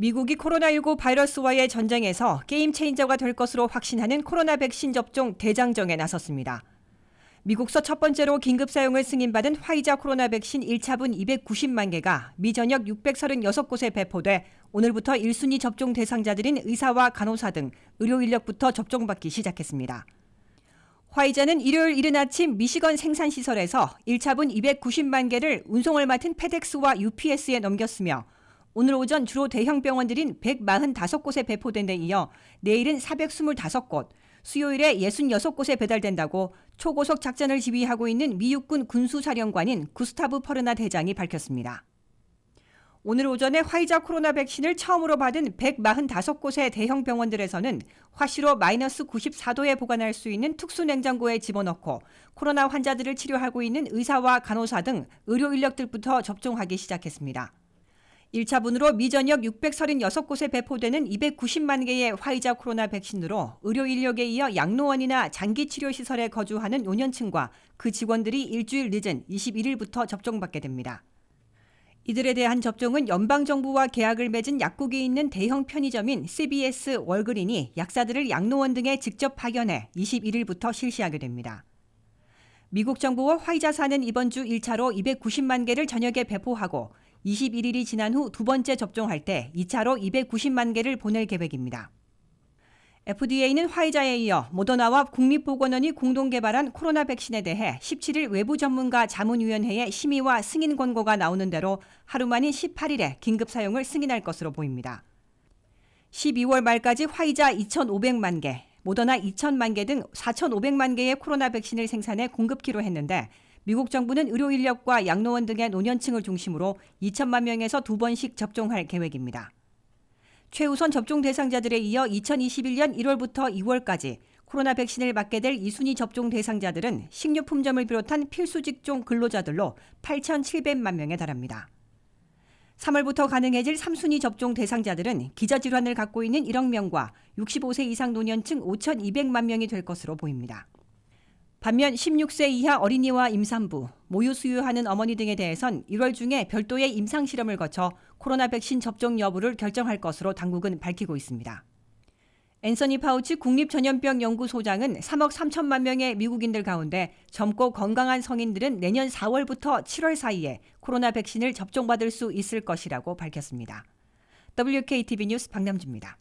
미국이 코로나19 바이러스와의 전쟁에서 게임 체인저가 될 것으로 확신하는 코로나 백신 접종 대장정에 나섰습니다. 미국서 첫 번째로 긴급 사용을 승인받은 화이자 코로나 백신 1차분 290만 개가 미 전역 636곳에 배포돼 오늘부터 1순위 접종 대상자들인 의사와 간호사 등 의료 인력부터 접종받기 시작했습니다. 화이자는 일요일 이른 아침 미시건 생산시설에서 1차분 290만 개를 운송을 맡은 페덱스와 UPS에 넘겼으며 오늘 오전 주로 대형 병원들인 145곳에 배포된 데 이어 내일은 425곳, 수요일에 66곳에 배달된다고 초고속 작전을 지휘하고 있는 미 육군 군수사령관인 구스타브 퍼르나 대장이 밝혔습니다. 오늘 오전에 화이자 코로나 백신을 처음으로 받은 145곳의 대형 병원들에서는 화씨로 마이너스 94도에 보관할 수 있는 특수 냉장고에 집어넣고 코로나 환자들을 치료하고 있는 의사와 간호사 등 의료 인력들부터 접종하기 시작했습니다. 1차분으로 미 전역 636곳에 배포되는 290만 개의 화이자 코로나 백신으로 의료 인력에 이어 양로원이나 장기치료시설에 거주하는 노년층과 그 직원들이 일주일 늦은 21일부터 접종받게 됩니다. 이들에 대한 접종은 연방정부와 계약을 맺은 약국이 있는 대형 편의점인 CVS 월그린이 약사들을 양로원 등에 직접 파견해 21일부터 실시하게 됩니다. 미국 정부와 화이자사는 이번 주 1차로 290만 개를 저녁에 배포하고 21일이 지난 후 두 번째 접종할 때 2차로 290만 개를 보낼 계획입니다. FDA는 화이자에 이어 모더나와 국립보건원이 공동 개발한 코로나 백신에 대해 17일 외부 전문가 자문위원회의 심의와 승인 권고가 나오는 대로 하루 만인 18일에 긴급 사용을 승인할 것으로 보입니다. 12월 말까지 화이자 2,500만 개, 모더나 2,000만 개 등 4,500만 개의 코로나 백신을 생산해 공급키로 했는데 미국 정부는 의료 인력과 양로원 등의 노년층을 중심으로 2천만 명에서 2번씩 접종할 계획입니다. 최우선 접종 대상자들에 이어 2021년 1월부터 2월까지 코로나 백신을 맞게 될 2순위 접종 대상자들은 식료품점을 비롯한 필수 직종 근로자들로 8,700만 명에 달합니다. 3월부터 가능해질 3순위 접종 대상자들은 기저질환을 갖고 있는 1억 명과 65세 이상 노년층 5,200만 명이 될 것으로 보입니다. 반면 16세 이하 어린이와 임산부, 모유 수유하는 어머니 등에 대해선 1월 중에 별도의 임상 실험을 거쳐 코로나 백신 접종 여부를 결정할 것으로 당국은 밝히고 있습니다. 앤서니 파우치 국립전염병연구소장은 3억 3천만 명의 미국인들 가운데 젊고 건강한 성인들은 내년 4월부터 7월 사이에 코로나 백신을 접종받을 수 있을 것이라고 밝혔습니다. WKTV 뉴스 박남주입니다.